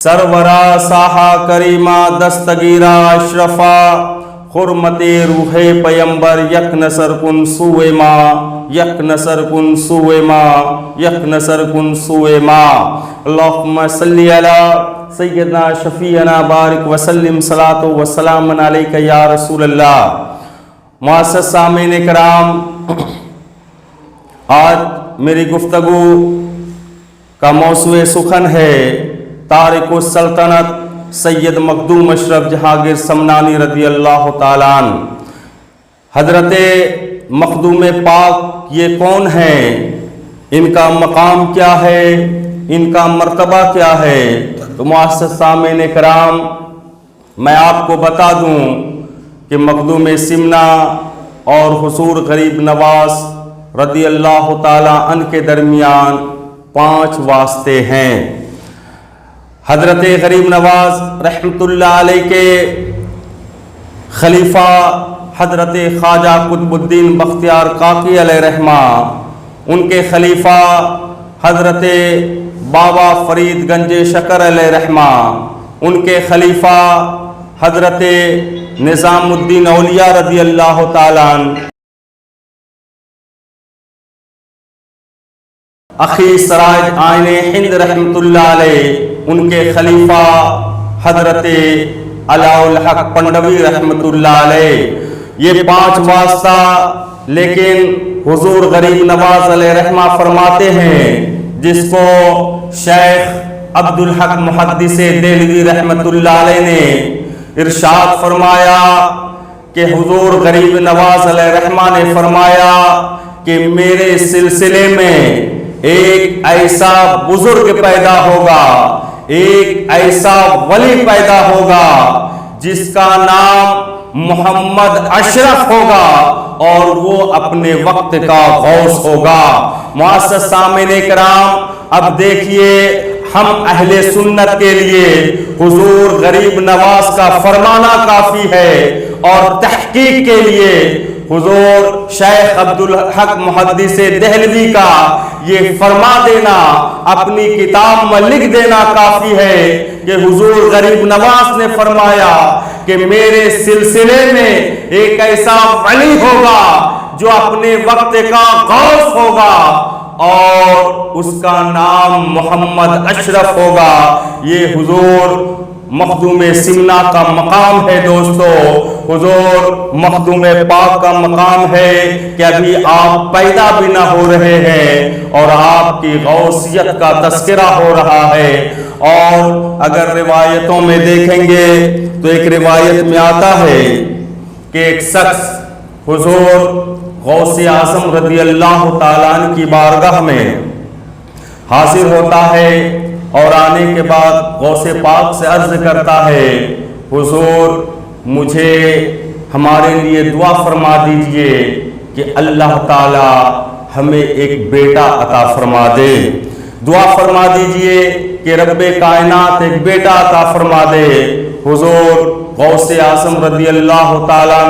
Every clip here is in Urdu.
سرورا ساحا کریمہ دستگیرہ اشرفا حرمت روح پیمبر یک نصر کن سوئے ما یک نصر کن سوئے ما یک نصر کن سوئے ما اللہم صلی علی سیدنا شفیعنا بارک وسلم صلاۃ و سلام علیک یا رسول اللہ۔ معزز سامعین کرام، آج میری گفتگو کا موضوع سخن ہے تارک السلطنت سید مخدوم اشرف جہانگیر سمنانی رضی اللہ تعالیٰ عنہ۔ حضرت مخدوم پاک یہ کون ہیں، ان کا مقام کیا ہے، ان کا مرتبہ کیا ہے؟ تو معزز سامعین کرام، میں آپ کو بتا دوں کہ مخدوم سمنا اور حضور غریب نواز رضی اللہ تعالیٰ عنہ کے درمیان 5 واسطے ہیں۔ حضرت غریب نواز رحمۃ اللہ علیہ کے خلیفہ حضرت خواجہ قطب الدین بختیار کاکی علیہ رحمہ، ان کے خلیفہ حضرت بابا فرید گنج شکر علیہ رحمہ، ان کے خلیفہ حضرت نظام الدین اولیاء رضی اللہ تعالیٰ عنہ، اخی سراج آئین ہند رحمۃ اللہ علیہ، ان کے خلیفہ حضرت علاء الحق پنڈوی رحمۃ اللہ علیہ۔ یہ 5 واسطہ، لیکن حضور غریب نواز علیہ رحمہ فرماتے ہیں، جس کو شیخ عبدالحق محدث دہلوی رحمۃ اللہ علیہ نے ارشاد فرمایا کہ حضور غریب نواز علیہ رحمہ نے فرمایا کہ میرے سلسلے میں ایک ایسا بزرگ پیدا ہوگا، ایک ایسا ولی پیدا ہوگا جس کا نام محمد اشرف ہوگا اور وہ اپنے وقت کا غوث ہوگا۔ معزز سامعین کرام، اب دیکھیے، ہم اہل سنت کے لیے حضور غریب نواز کا فرمانا کافی ہے، اور تحقیق کے لیے حضور شیخ عبدالحق محدث دہلوی کا یہ فرما دینا، اپنی کتاب میں لکھ دینا کافی ہے کہ حضور غریب نواز نے فرمایا کہ میرے سلسلے میں ایک ایسا ولی ہوگا جو اپنے وقت کا غوث ہوگا اور اس کا نام محمد اشرف ہوگا۔ یہ حضور مخدوم سمنا کا مقام ہے دوستو، حضور مخدوم پاک کا مقام ہے کہ ابھی آپ پیدا بھی نہ ہو رہے ہیں اور آپ کی غوثیت کا تذکرہ ہو رہا ہے۔ اور اگر روایتوں میں دیکھیں گے تو ایک روایت میں آتا ہے کہ ایک شخص حضور غوث اعظم رضی اللہ تعالیٰ عنہ کی بارگاہ میں حاضر ہوتا ہے اور آنے کے بعد غوث پاک سے عرض کرتا ہے، حضور مجھے ہمارے لیے دعا فرما دیجئے کہ اللہ تعالی ہمیں ایک بیٹا عطا فرما دے، دعا فرما دیجئے کہ رب کائنات ایک بیٹا عطا فرما دے۔ حضور غوث اعظم رضی اللہ تعالیٰ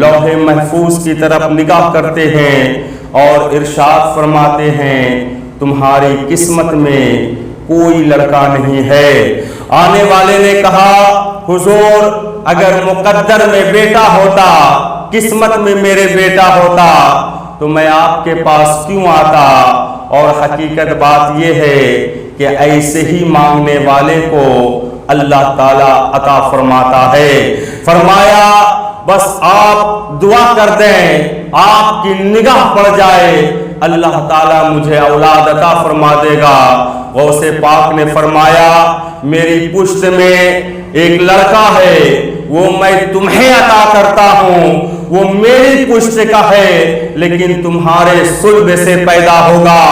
لوح محفوظ کی طرف نگاہ کرتے ہیں اور ارشاد فرماتے ہیں، تمہاری قسمت میں کوئی لڑکا نہیں ہے۔ آنے والے نے کہا، حضور اگر مقدر میں بیٹا ہوتا، قسمت میں میرے بیٹا ہوتا تو میں آپ کے پاس کیوں آتا؟ اور حقیقت بات یہ ہے کہ ایسے ہی مانگنے والے کو اللہ تعالیٰ عطا فرماتا ہے۔ فرمایا بس آپ دعا کر دیں، آپ کی نگاہ پڑ جائے، اللہ تعالیٰ مجھے اولاد عطا فرما دے گا۔ غوث پاک نے فرمایا، میری پشت میں ایک لڑکا ہے، وہ میں تمہیں عطا کرتا ہوں، وہ میری پشت کا ہے لیکن تمہارے صلب سے پیدا ہوگا۔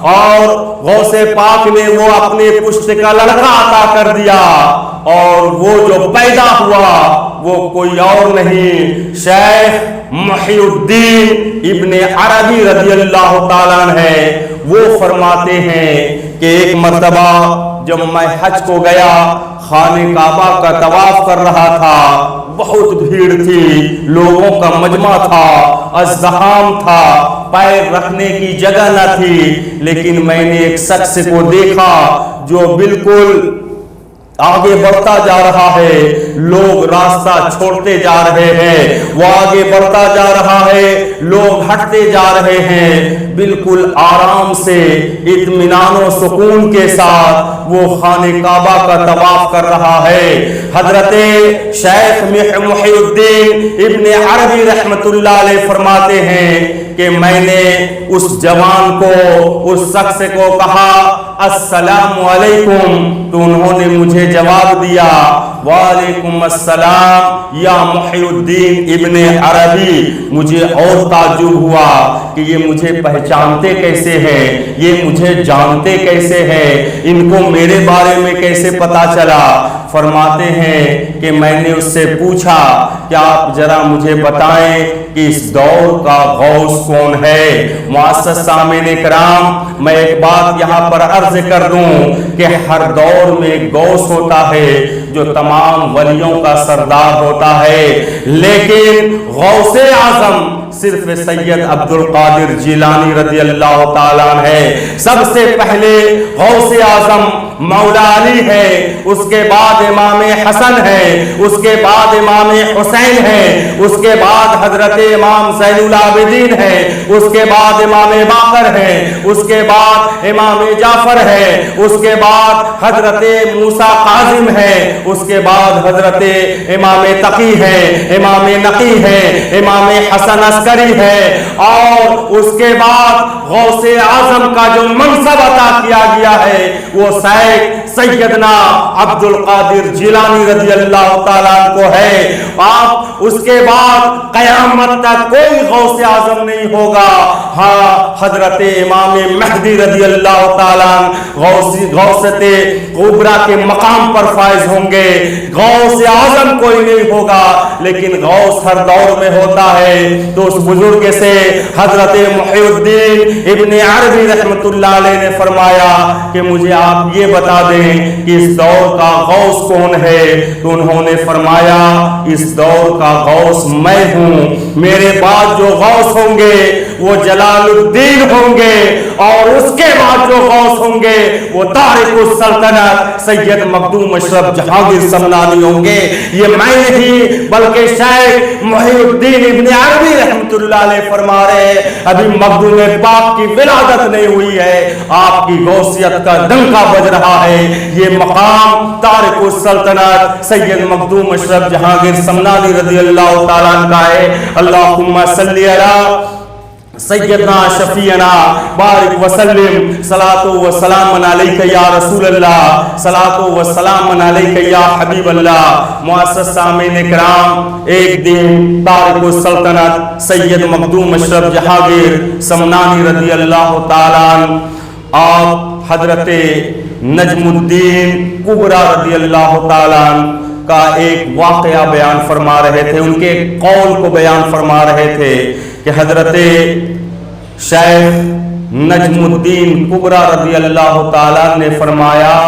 اور غوث پاک نے وہ اپنے پشت کا لڑکا عطا کر دیا، اور وہ جو پیدا ہوا وہ کوئی اور نہیں، شیخ محی الدین ابن عربی رضی اللہ تعالیٰ عنہ ہے۔ وہ فرماتے ہیں کہ ایک مرتبہ جب میں حج کو گیا، خانہ کعبہ کا طواف کر رہا تھا، بہت بھیڑ تھی، لوگوں کا مجمع تھا، ازدحام تھا، پیر رکھنے کی جگہ نہ تھی، لیکن میں نے ایک شخص کو دیکھا جو بالکل آگے بڑھتا جا رہا ہے، لوگ راستہ چھوڑتے جا رہے ہیں، وہ آگے بڑھتا جا رہا ہے، لوگ ہٹتے جا رہے ہیں، بالکل آرام سے اطمینان و سکون کے ساتھ وہ خانہ کعبہ کا طواف کر رہا ہے۔ حضرت شیخ محی الدین ابن عربی رحمت اللہ علیہ فرماتے ہیں کہ میں نے اس جوان کو، اس شخص کو کہا السلام علیکم، تو انہوں نے مجھے جواب دیا وعلیکم السلام یا محی الدین ابن عربی۔ مجھے اور تعجب ہوا کہ یہ مجھے پہچانتے کیسے ہیں، یہ مجھے جانتے کیسے ہیں، ان کو میرے بارے میں کیسے پتا چلا؟ فرماتے ہیں کہ میں نے اس سے پوچھا کہ آپ ذرا مجھے بتائیں کہ اس دور کا غوث کون ہے؟ معزز سامعین کرام، میں ایک بات یہاں پر عرض کر دوں کہ ہر دور میں غوث ہوتا ہے جو تمام ولیوں کا سردار ہوتا ہے، لیکن غوث اعظم صرف سید عبد القادر جیلانی رضی اللہ تعالیٰ عنہ ہے۔ سب سے پہلے غوث اعظم مولا علی ہے، اس کے بعد امام حسن ہے، اس کے بعد امام حسین ہے، اس کے بعد حضرت امام زین العابدین ہے، اس کے بعد امام باقر ہے، اس کے بعد امام جعفر ہے، اس کے بعد حضرت موسیٰ کاظم ہے، اس کے بعد حضرت امام تقی ہے، امام نقی ہے، امام حسن عسکری ہے، اور اس کے بعد غوث اعظم کا جو منصب عطا کیا گیا ہے وہ سیدنا عبد القادر جیلانی رضی اللہ تعالیٰ کو ہے۔ آپ اس کے بعد قیامت تک کوئی غوث اعظم نہیں ہوگا، ہاں حضرت امام مہدی رضی اللہ تعالیٰ غوثیت کبریٰ کے مقام پر فائز ہوں گے۔ غوث اعظم کوئی نہیں ہوگا، لیکن غوث ہر دور میں ہوتا ہے۔ تو اس بزرگ سے حضرت محی الدین ابن عربی رحمت اللہ علیہ نے فرمایا کہ مجھے آپ یہ بتا دیں کہ اس دور کا غوث کون ہے؟ تو انہوں نے فرمایا اس دور کا غوث میں ہوں، میرے بعد جو غوث ہوں گے وہ جلال الدین ہوں گے، اور اس کے بعد جو غوث ہوں گے وہ تارک السلطنت سید مخدوم اشرف جہانگیر سمنانی ہوں گے۔ یہ میں نہیں بلکہ شیخ محی الدین ابن عربی رحمت اللہ علیہ فرما رہے ہیں، ابھی مخدوم پاک کی ولادت نہیں ہوئی ہے، آپ کی غوثیت کا ڈنکا بج رہا ہے۔ یہ مقام تارک السلطنت سید مخدوم اشرف جہانگیر سمنانی رضی اللہ تعالیٰ عنہ کا ہے۔ اللہم صلی علی سیدنا شفیعنا بارک وسلم، صلاۃ و سلام علیک یا رسول اللہ، صلاۃ و سلام علیک یا حبیب اللہ۔ معزز سامعین کرام، ایک دن تارک السلطنت سید مخدوم اشرف جہانگیر سمنانی رضی اللہ تعالیٰ عنہ آپ حضرت نجم الدین کبریٰ رضی اللہ تعالیٰ عنہ کا ایک واقعہ بیان فرما رہے تھے، ان کے قول کو بیان فرما رہے تھے کہ حضرت شیخ نجم الدین کبریٰ رضی اللہ تعالیٰ نے فرمایا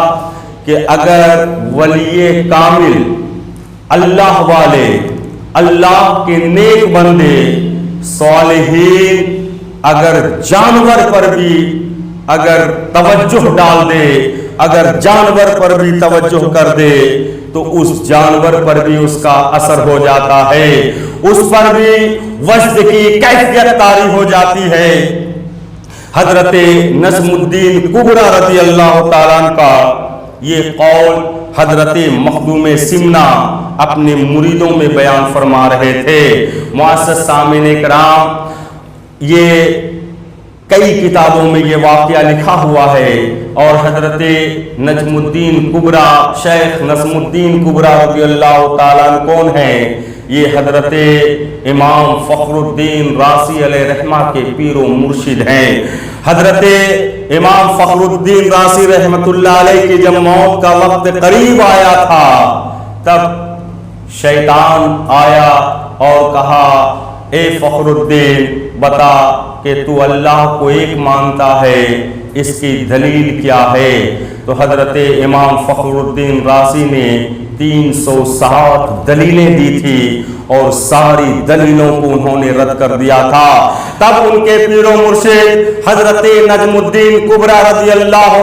کہ اگر ولی کامل، اللہ والے، اللہ کے نیک بندے، صالحین اگر جانور پر بھی اگر توجہ ڈال دے، اگر جانور پر بھی توجہ کر دے تو اس جانور پر بھی اس کا اثر ہو جاتا ہے، اس پر بھی وجد کی کیفیت طاری ہو جاتی ہے۔ حضرت نجم الدین کبریٰ رضی اللہ تعالیٰ عنہ کا یہ قول حضرت مخدوم سمنا اپنے مریدوں میں بیان فرما رہے تھے۔ معزز سامعین کرام، یہ کئی کتابوں میں یہ واقعہ لکھا ہوا ہے، اور حضرت نجم الدین کبریٰ، شیخ نجم الدین کبریٰ رضی اللہ تعالیٰ عنہ کون ہیں؟ یہ حضرت امام فخر الدین رازی علیہ رحمہ کے پیر و مرشد ہیں۔ حضرت امام فخر الدین رازی رحمت اللہ علیہ کی جب موت کا وقت قریب آیا تھا، تب شیطان آیا اور کہا اے فخر الدین بتا کہ تو اللہ کو ایک مانتا ہے، اس کی دلیل کیا ہے؟ تو حضرت امام فخر الدین رازی نے 360 دلیلیں دی تھی، اور ساری دلیلوں کو انہوں نے رد کر دیا تھا۔ تب ان کے پیر و مرشد حضرت نجم الدین کبریٰ رضی اللہ